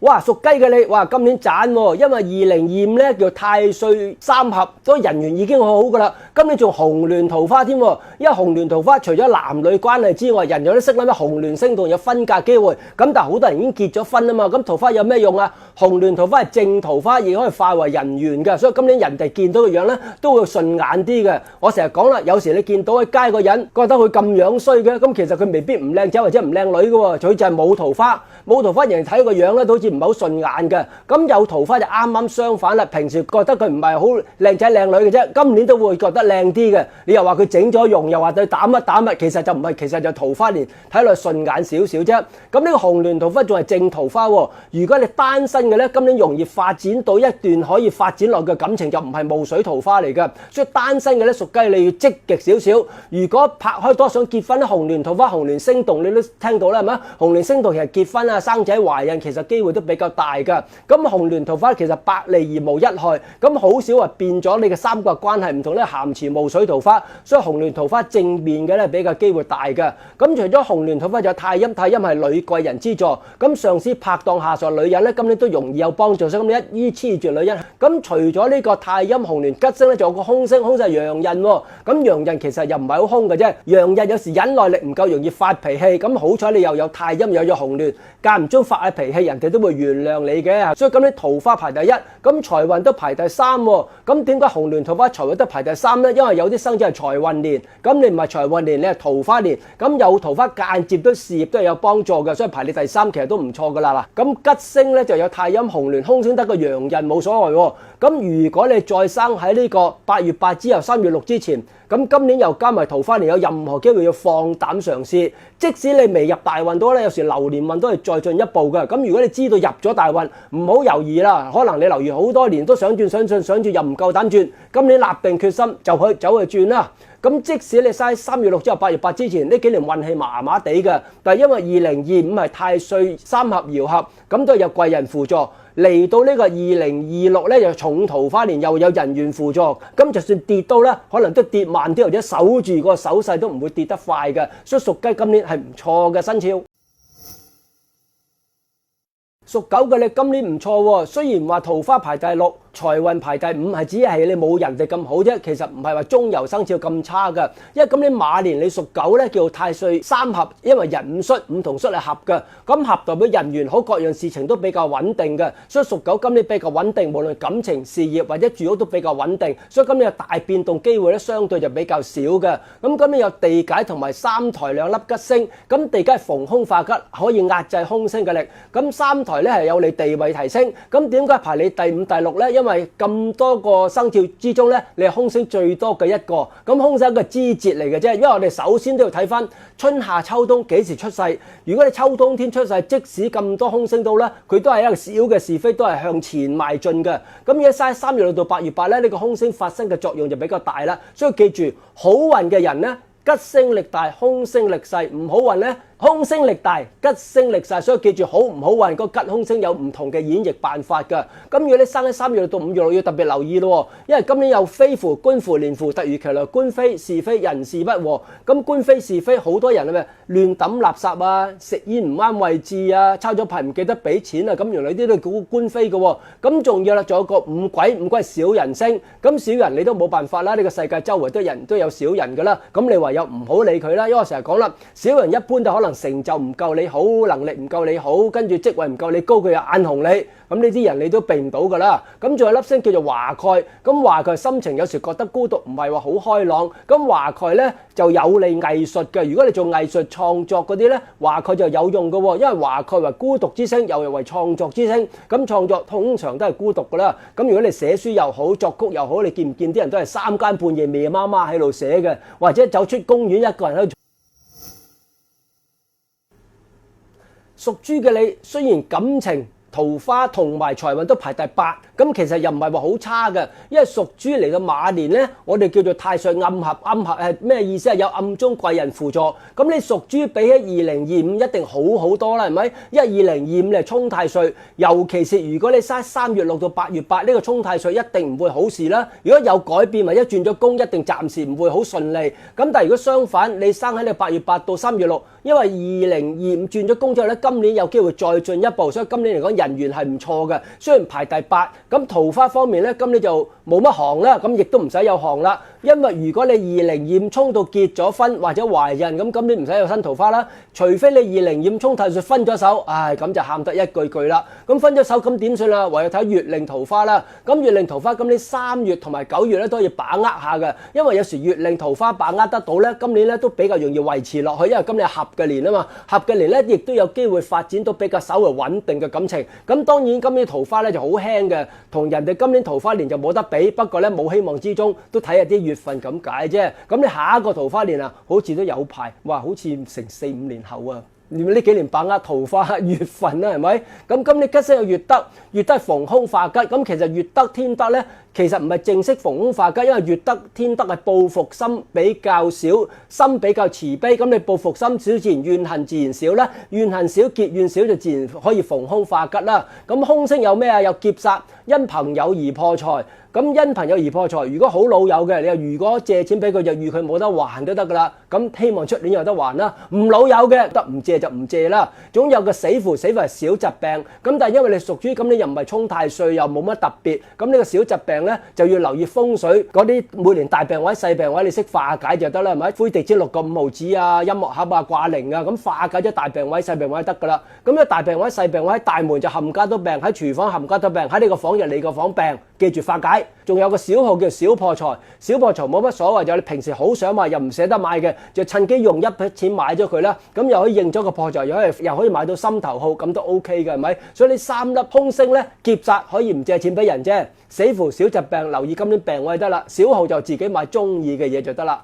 哇，屬雞嘅你，哇，今年賺喎，因為2025咧叫太歲三合，所以人緣已經好好噶啦。今年仲紅鸞桃花添喎，因為紅鸞桃花除咗男女關係之外，人有啲識啦咩紅鸞星同有分隔機會，咁但係好多人已經結咗婚啊嘛，咁桃花有咩用啊？紅鸞桃花係正桃花，亦可以化為人緣嘅，所以今年人哋見到個樣咧都會順眼啲嘅。我成日講啦，有時你見到喺街個人覺得佢咁樣衰嘅，咁其實佢未必唔靚仔或者唔靚女嘅喎，佢就係冇桃花，冇桃花人哋睇個樣咧都好似唔係好順眼嘅。咁有桃花就啱啱相反啦，平時覺得佢唔係好靚仔靚女嘅啫，今年都會覺得靚啲嘅。你又話佢整咗容，又話佢打乜打乜，其實就唔係，其實就桃花年睇落順眼少少啫。咁呢個紅鸞桃花仲係正桃花喎。如果你單身嘅咧，今年容易發展到一段可以發展落嘅感情，就唔係霧水桃花嚟嘅。所以單身嘅咧，屬雞你要積極少少。如果拍開多想結婚咧，紅鸞桃花、紅鸞星動你都聽到啦，係咪？紅鸞星動其實結婚啊、生仔懷孕其實機會都比較大㗎。咁紅鸞桃花其實百利而無一害，咁好少話變咗你嘅三角關係唔同咧，咸池霧水桃花，所以紅鸞桃花正面嘅咧比較機會大嘅。咁除咗紅鸞桃花，就有太陰，太陰係女貴人之助，咁上司拍檔下屬女人咧，今年都容易有幫助，所以咁你一於黐住女人。咁除咗呢個太陰紅鸞吉星咧，仲有個空星，空星係陽刃喎。咁陽刃其實又唔係好空嘅啫，陽刃有時忍耐力唔夠，容易發脾氣。咁好彩你又有太陰，又有紅鸞，間唔中發下脾氣，人哋都會原諒你嘅。所以咁你桃花排第一，咁財運都排第三喎。咁點解紅鸞桃花財運都排第三咧？因為有啲生肖係財運年，咁你唔係財運年，你係桃花年。咁有桃花間接對事業都係有幫助嘅，所以排你第三其實都唔錯噶啦。咁吉星咧就有太陰紅鸞，空星得個陽刃冇所謂喎。咁如果你再生喺呢個8月8之後3月6之前，咁今年又加埋桃花年，有任何機會要放膽嘗試。即使你未入大運都咧，有時流年運都係再進一步嘅。咁如果你知道入咗大運，唔好猶豫啦。可能你留意好多年都想轉想轉又唔夠膽轉，今年立定決心就去走去轉啦。咁即使你嘥3月6之後8月8之前呢幾年運氣麻麻地嘅，但係因為2025係太歲三合爻合，咁都有貴人輔助。嚟到呢個2026咧，又重桃花年，又有人緣輔助，咁就算跌到咧，可能都跌慢啲，或者守住個手勢都唔會跌得快嘅，所以屬雞今年係唔錯嘅生肖。屬狗嘅你今年唔錯喎，雖然話桃花排第6，財運排第5，係只係你冇人哋咁好啫，其實唔係話中游生肖咁差嘅。因為今年馬年你屬狗咧，叫太歲三合，因為人五戌，五同戌係合嘅，咁合代表人緣好，各樣事情都比較穩定嘅，所以屬狗今年比較穩定，無論感情、事業或者住屋都比較穩定，所以今年有大變動機會咧，相對就比較少嘅。咁今年有地解同埋三台兩粒吉星，咁地解逢凶化吉，可以壓制凶星嘅力，咁三台咧係有你地位提升。咁點解排你第5、第6咧？因為咁多個生肖之中咧，你係凶星最多嘅一個。咁凶星係一個枝節嚟嘅啫，因為我哋首先都要睇翻春夏秋冬幾時出世。如果你秋冬天出世，即使咁多凶星到咧，佢都係一個小嘅是非，都係向前邁進嘅。咁而家嘥3月6到8月8咧，呢個凶星發生嘅作用就比較大啦。所以記住，好運嘅人咧，吉星力大，凶星力細；唔好運咧，凶星力大，吉星力細。所以記住，好唔好運個吉凶星有唔同嘅演繹辦法㗎。咁如果你生喺3月到5月6，要特別留意咯，因為今年有飛符、官符、年符，突如其來，官非是非，人事不和。咁官非是非，好多人啊亂抌垃圾啊，食煙唔啱位置啊，抄咗牌唔記得俾錢啊，咁原來呢啲都係估官非嘅喎。咁仲要啦，仲有個五鬼，五鬼係小人星。咁小人你都冇辦法啦，呢個世界周圍都人都有小人㗎啦。咁你唯有唔好理佢啦，因為我成日講啦，小人一般都可能成就唔夠你好，能力唔夠你好，跟住職位唔夠你高，佢又眼紅你。咁呢啲人你都避唔到㗎啦。咁仲有粒星叫做華蓋，咁華蓋心情有時覺得孤獨，唔係話好開朗。咁華蓋咧就有利藝術嘅，如果你做藝術創作嗰啲咧，華蓋就有用嘅喎，因為華蓋為孤獨之星，又為創作之星。咁創作通常都係孤獨㗎啦。咁如果你寫書又好，作曲又好，你見唔見啲人都係3更半夜夜媽媽喺度寫嘅，或者走出公園一個人喺度。屬豬嘅你，雖然感情、桃花同埋財運都排第8，咁其實又唔係話好差嘅，因為屬豬嚟嘅馬年咧，我哋叫做太歲暗合，暗合係咩意思啊？有暗中貴人輔助，咁你屬豬比起2025一定好好多啦，係咪？因為2025你係沖太歲，尤其是如果你嘥3月6到8月8呢個沖太歲，一定唔會好事啦。如果有改變或者轉咗工，一定暫時唔會好順利。咁但係如果相反，你生喺你8月8到3月6，因為2025轉咗工之後咧，今年有機會再進一步，所以今年嚟講人緣係唔錯嘅，雖然排第8。咁桃花方面咧，今年就冇乜行啦，咁亦都唔使有行啦。因為如果你2022衝到結咗婚或者懷孕，咁今年唔使有新桃花啦。除非你2022衝太歲分咗手，咁就喊得一句句啦。咁分咗手咁點算啊？唯有睇月令桃花啦。咁月令桃花今年3月同埋9月咧都要把握下嘅，因為有時月令桃花把握得到咧，今年咧都比較容易維持落去，因為今年係合嘅年啊嘛，合嘅年咧亦都有機會發展到比較稍為穩定嘅感情。咁當然今年桃花咧就好輕嘅，同人哋今年桃花年就冇得比。不過咧冇希望之中，都睇下啲月份咁解啫。咁你下一個桃花年啊，好似都有排，哇，好似成4、5年後啊。你呢幾年把握桃花月份啦，係咪？咁今年吉星有月德，月德係逢凶化吉。咁其實月德天德咧，其實唔係正式逢凶化吉，因為月德天德係報復心比較少，心比較慈悲。咁你報復心少，自然怨恨自然少啦。怨恨少，結怨少，就自然可以逢凶化吉啦。咁凶星有咩啊？有劫煞，因朋友而破財。咁因朋友而破財，如果好老友嘅，你又如果借錢俾佢，就預佢冇得還都得噶啦。咁希望出年有得還啦。唔老友嘅得唔借就唔借啦。總有個死符，死符係小疾病。咁但係因為你屬豬，咁你又唔係沖太歲，又冇乜特別。咁呢個小疾病咧，就要留意風水嗰啲每年大病或者細病或者你識化解就得啦，係咪？灰地氈6個5毫紙啊，音樂盒啊，掛鈴啊，咁化解咗大病或者細病或者得噶啦。咁一大病或者細病或者大門就冚家都病，喺廚房冚家都病，喺你個房就你個房病，記住化解。仲有個小號叫小破財，小破財冇乜所謂，就你平時好想買又唔捨得買嘅，就趁機用一筆錢買咗佢啦，咁又可以應咗個破財，又可以買到心頭好，咁都 OK 嘅，係咪？所以你3粒凶星咧，劫煞可以唔借錢俾人啫，死符小疾病留意今年病位得啦，小號就自己買中意嘅嘢就得啦。